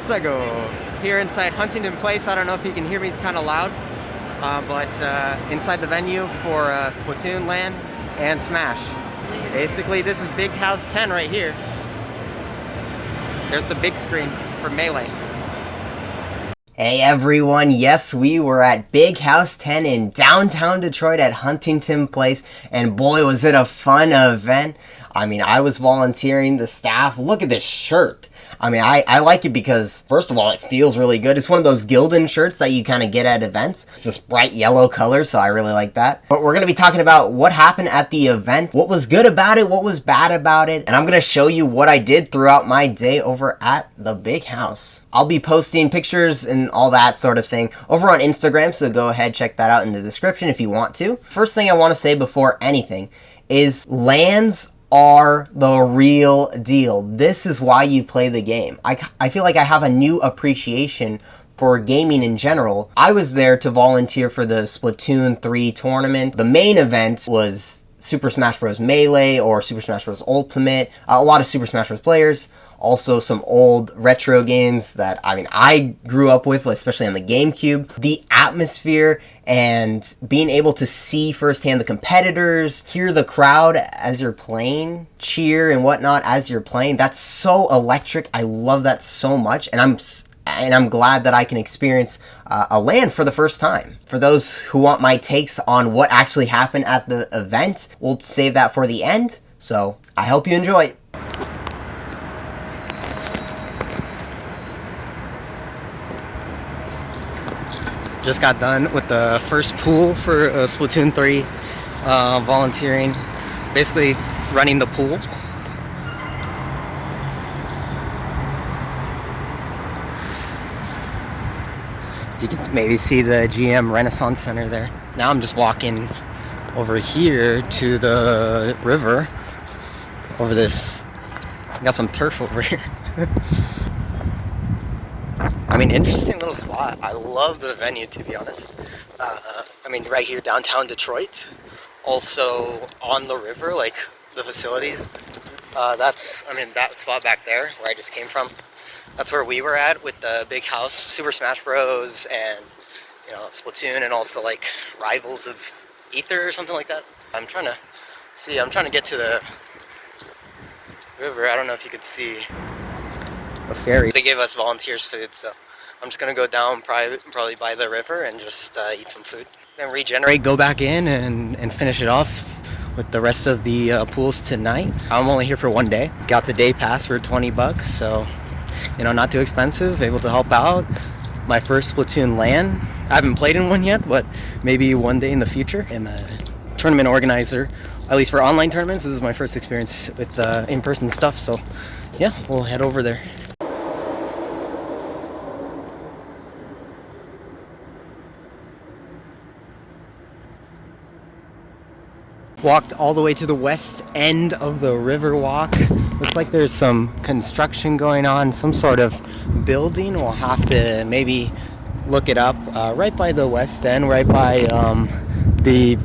Let's go. Here inside Huntington Place. I don't know if you can hear me, it's kind of loud. But inside the venue for Splatoon LAN and Smash. Basically, this is Big House 10 right here. There's the big screen for Melee. Hey everyone, yes, we were at Big House 10 in downtown Detroit at Huntington Place, and boy was it a fun event. I mean, I was volunteering, the staff, look at this shirt. I mean, I like it because, first of all, it feels really good. It's one of those Gildan shirts that you kind of get at events. It's this bright yellow color, so I really like that. But we're going to be talking about what happened at the event, what was good about it, what was bad about it, and I'm going to show you what I did throughout my day over at the Big House. I'll be posting pictures and all that sort of thing over on Instagram, so go ahead, check that out in the description if you want to. First thing I want to say before anything is LANs are the real deal. This is why you play the game. I feel like I have a new appreciation for gaming in general. I was there to volunteer for the Splatoon 3 tournament. The main event was Super Smash Bros. Melee or Super Smash Bros. Ultimate. A lot of Super Smash Bros. Players. Also some old retro games that, I mean, I grew up with, especially on the GameCube. The atmosphere and being able to see firsthand the competitors, hear the crowd as you're playing, cheer and whatnot as you're playing, that's so electric. I love that so much, and I'm glad that I can experience a LAN for the first time. For those who want my takes on what actually happened at the event, we'll save that for the end, so I hope you enjoy. Just got done with the first pool for Splatoon 3, volunteering, basically running the pool. You can maybe see the GM Renaissance Center there. Now I'm just walking over here to the river, over this, got some turf over here. I mean, interesting little spot. I love the venue, to be honest. I mean, right here, downtown Detroit. Also on the river, like the facilities. That spot back there, where I just came from. That's where we were at with the Big House, Super Smash Bros. And, you know, Splatoon, and also like Rivals of Aether or something like that. I'm trying to get to the river. I don't know if you could see a ferry. They gave us volunteers food, so I'm just gonna go down probably by the river and just eat some food. Then regenerate, go back in and finish it off with the rest of the pools tonight. I'm only here for one day. Got the day pass for $20, so, you know, not too expensive, able to help out. My first Splatoon LAN. I haven't played in one yet, but maybe one day in the future. I'm a tournament organizer, at least for online tournaments. This is my first experience with in-person stuff, so yeah, we'll head over there. Walked all the way to the west end of the river walk. Looks like there's some construction going on, some sort of building. We'll have to maybe look it up. Right by the west end, right by the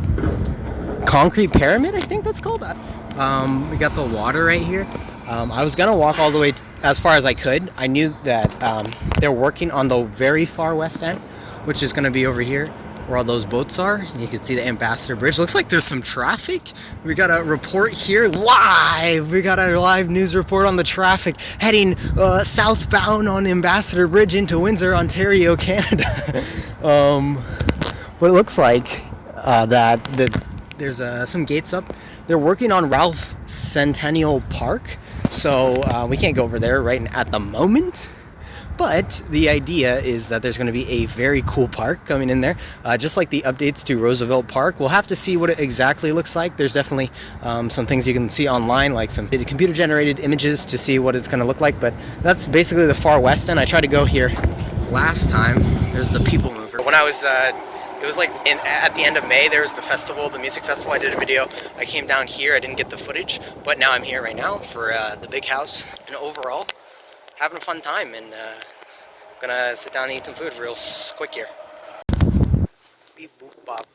concrete pyramid, I think that's called. We got the water right here. I was gonna walk all the way as far as I could. I knew that they're working on the very far west end, which is gonna be over here, where all those boats are. You can see the Ambassador Bridge. Looks like there's some traffic. We got a report here live. We got a live news report on the traffic heading southbound on Ambassador Bridge into Windsor, Ontario, Canada. What it looks like that there's some gates up. They're working on Ralph Centennial Park, so we can't go over there right at the moment. But the idea is that there's going to be a very cool park coming in there, just like the updates to Roosevelt Park. We'll have to see what it exactly looks like. There's definitely some things you can see online, like some computer-generated images to see what it's going to look like. But that's basically the far west end. I tried to go here last time. There's the People Mover. When I was, it was like at the end of May, there was the festival, the music festival. I did a video. I came down here. I didn't get the footage, but now I'm here right now for the Big House. And overall, having a fun time, and gonna sit down and eat some food real quick here. Beep boop bop.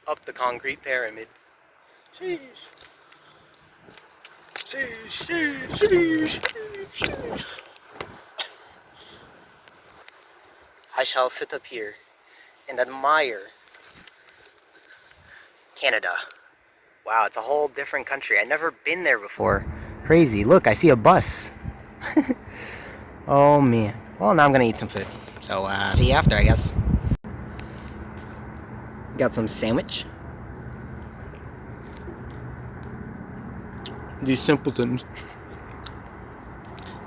Up the concrete pyramid. Sheesh. Sheesh, sheesh, sheesh, sheesh. I shall sit up here and admire Canada. Wow, it's a whole different country. I've never been there before. Crazy. Look, I see a bus. Oh, man. Well, now I'm going to eat some food. So, see you after, I guess. Got some sandwich. These simpletons.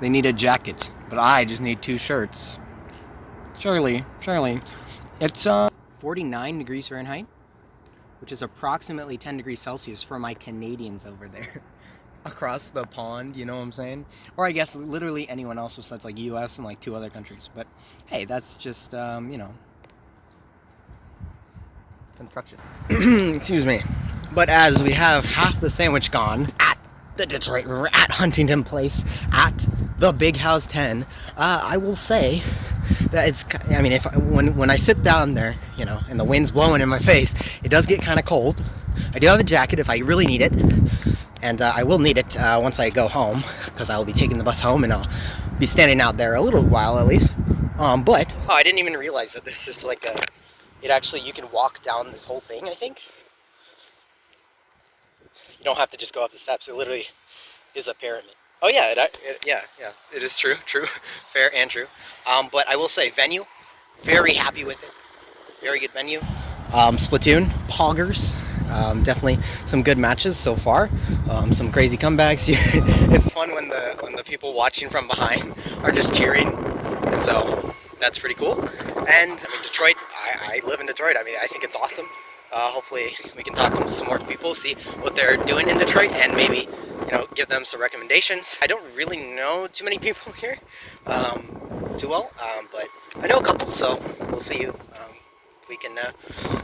They need a jacket, but I just need 2 shirts. Surely. It's 49 degrees Fahrenheit, which is approximately 10 degrees Celsius for my Canadians over there. Across the pond, you know what I'm saying? Or I guess literally anyone else besides like US and like 2 other countries. But hey, that's just, you know, construction. Excuse me. But as we have half the sandwich gone at the Detroit, at Huntington Place, at the Big House 10, I will say that it's, I mean, when I sit down there, you know, and the wind's blowing in my face, it does get kind of cold. I do have a jacket if I really need it, and I will need it once I go home, because I will be taking the bus home, and I'll be standing out there a little while at least. But I didn't even realize that this is like it actually, you can walk down this whole thing, I think. You don't have to just go up the steps. It literally is a pyramid. Oh yeah, yeah, it is true, fair and true. But I will say, venue, very happy with it. Very good venue. Splatoon, poggers, definitely some good matches so far. Some crazy comebacks. It's fun when the people watching from behind are just cheering, and so that's pretty cool. And I mean, Detroit, I live in Detroit. I mean, I think it's awesome. Hopefully we can talk to some more people, see what they're doing in Detroit, and maybe, you know, give them some recommendations. I don't really know too many people here too well, but I know a couple, so we'll see you. We can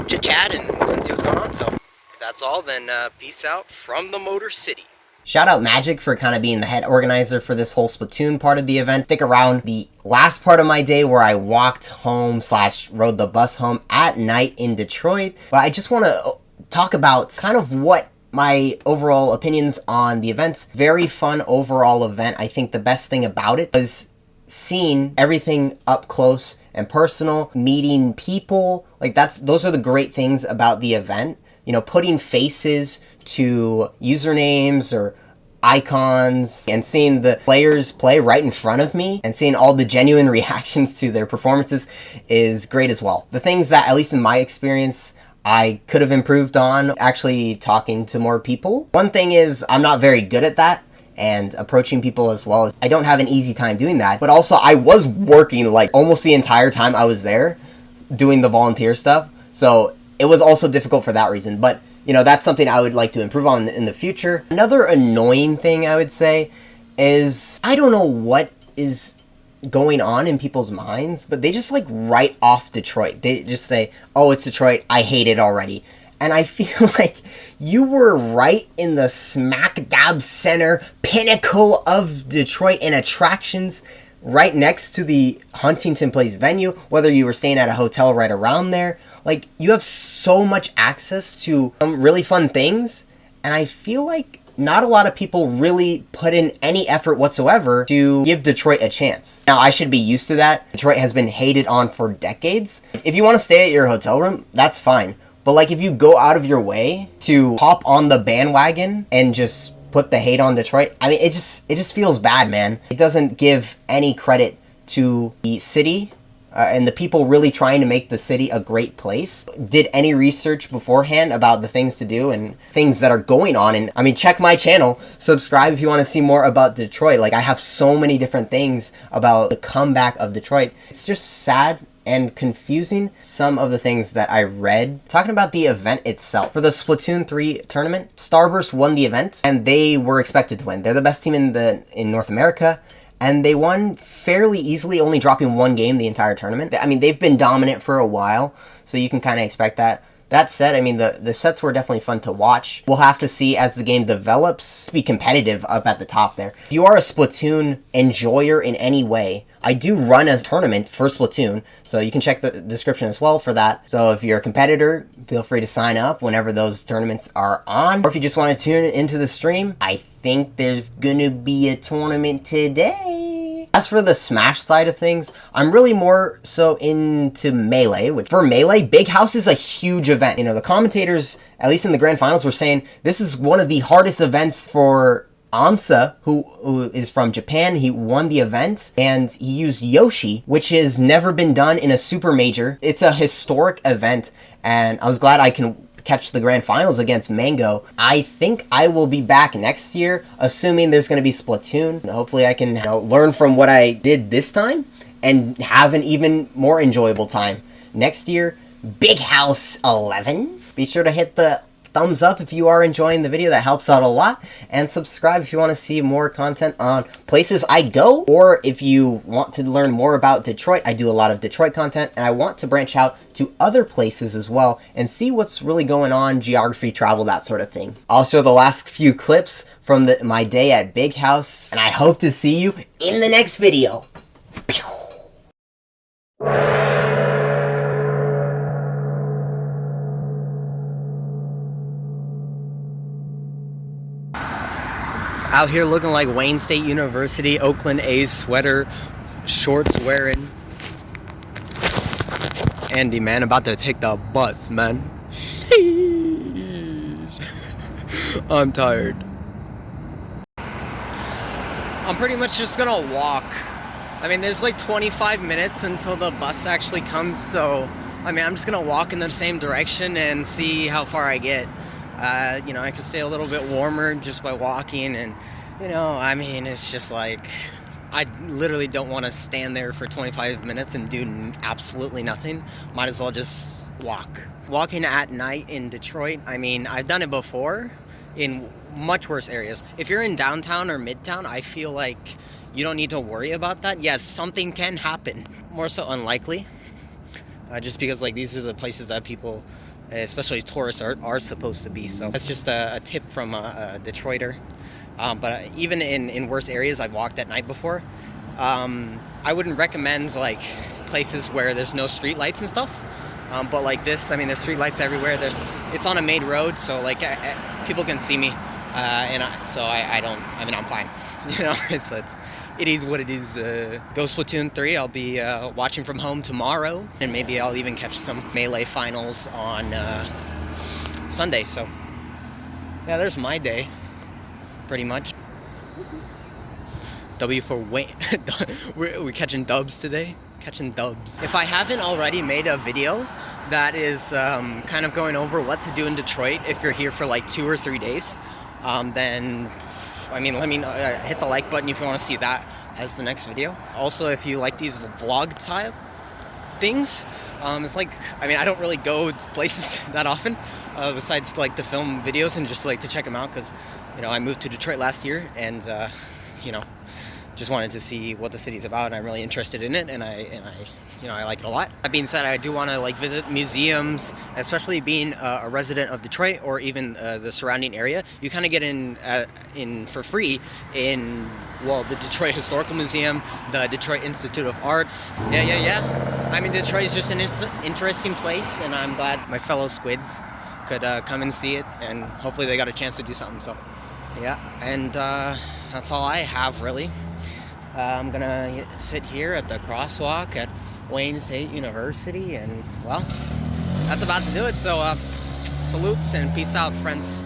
chit-chat and see what's going on. So if that's all, then peace out from the Motor City. Shout out Magic for kind of being the head organizer for this whole Splatoon part of the event. Stick around the last part of my day where I walked home / rode the bus home at night in Detroit. But I just want to talk about kind of what my overall opinions on the events. Very fun overall event. I think the best thing about it was seeing everything up close and personal, meeting people. Like those are the great things about the event. You know, putting faces to usernames or icons and seeing the players play right in front of me and seeing all the genuine reactions to their performances is great as well. The things that, at least in my experience, I could have improved on, actually talking to more people. One thing is I'm not very good at that, and approaching people as well. I don't have an easy time doing that, but also I was working like almost the entire time I was there doing the volunteer stuff, so it was also difficult for that reason. But you know, that's something I would like to improve on in the future. Another annoying thing I would say is I don't know what is going on in people's minds, but they just like write off Detroit. They just say, oh, it's Detroit, I hate it already. And I feel like you were right in the smack dab center pinnacle of Detroit and attractions, right next to the Huntington Place venue, whether you were staying at a hotel right around there. Like, you have so much access to some really fun things, and I feel like not a lot of people really put in any effort whatsoever to give Detroit a chance. Now, I should be used to that. Detroit has been hated on for decades. If you want to stay at your hotel room, that's fine. But like, if you go out of your way to hop on the bandwagon and just put the hate on Detroit, I mean, it just feels bad, man. It doesn't give any credit to the city and the people really trying to make the city a great place. Did any research beforehand about the things to do and things that are going on. And I mean, check my channel, subscribe if you want to see more about Detroit. Like, I have so many different things about the comeback of Detroit. It's just sad and confusing, some of the things that I read. Talking about the event itself, for the Splatoon 3 tournament, Starburst won the event, and they were expected to win. They're the best team in North America, and they won fairly easily, only dropping 1 game the entire tournament. I mean, they've been dominant for a while, so you can kind of expect that. That said, I mean, the sets were definitely fun to watch. We'll have to see as the game develops, be competitive up at the top there. If you are a Splatoon enjoyer in any way, I do run a tournament for Splatoon, so you can check the description as well for that. So if you're a competitor, feel free to sign up whenever those tournaments are on. Or if you just want to tune into the stream, I think there's gonna be a tournament today. As for the Smash side of things, I'm really more so into Melee, which for Melee, Big House is a huge event. You know, the commentators, at least in the grand finals, were saying this is one of the hardest events for Amsa, who is from Japan. He won the event, and he used Yoshi, which has never been done in a super major. It's a historic event, and I was glad I can catch the grand finals against Mango. I think I will be back next year, assuming there's going to be Splatoon. Hopefully I can learn from what I did this time and have an even more enjoyable time. Next year, Big House 11. Be sure to hit the thumbs up if you are enjoying the video. That helps out a lot. And subscribe if you want to see more content on places I go, or if you want to learn more about Detroit. I do a lot of Detroit content, and I want to branch out to other places as well and see what's really going on, geography, travel, that sort of thing. I'll show the last few clips from my day at Big House, and I hope to see you in the next video. Out here looking like Wayne State University, Oakland A's sweater, shorts wearing. Andy, man, about to take the bus, man. Sheesh. I'm tired. I'm pretty much just gonna walk. I mean, there's like 25 minutes until the bus actually comes, so I mean, I'm just gonna walk in the same direction and see how far I get. You know, I can stay a little bit warmer just by walking, and you know, I mean, it's just like I literally don't want to stand there for 25 minutes and do absolutely nothing. Might as well just walk. Walking at night in Detroit, I mean, I've done it before in much worse areas. If you're in downtown or midtown, I feel like you don't need to worry about that. Yes, something can happen. More so unlikely, just because like these are the places that people, especially tourists, are supposed to be. So that's just a tip from a Detroiter. But even in worse areas, I've walked at night before. I wouldn't recommend like places where there's no street lights and stuff. But like this, I mean, there's street lights everywhere. It's on a made road, so like people can see me, and I mean, I'm fine. You know, it is what it is. Go Splatoon 3. I'll be watching from home tomorrow, and maybe I'll even catch some Melee finals on Sunday. So yeah, there's my day, pretty much. W for Wayne. We're catching dubs today. Catching dubs. If I haven't already made a video that is kind of going over what to do in Detroit if you're here for like 2 or 3 days, then I mean, let me know, hit the like button if you want to see that as the next video. Also, if you like these vlog type things, it's like, I mean, I don't really go to places that often, besides like to film videos and just like to check them out, because, you know, I moved to Detroit last year, and you know, just wanted to see what the city's about, and I'm really interested in it, and I you know, I like it a lot. That being said, I do want to like visit museums, especially being a resident of Detroit or even the surrounding area. You kind of get in for free in, well, the Detroit Historical Museum, the Detroit Institute of Arts. Yeah. I mean, Detroit is just an interesting place, and I'm glad my fellow squids could come and see it, and hopefully they got a chance to do something. So yeah, and that's all I have really. I'm gonna sit here at the crosswalk at Wayne State University, and well, that's about to do it. So salutes and peace out, friends.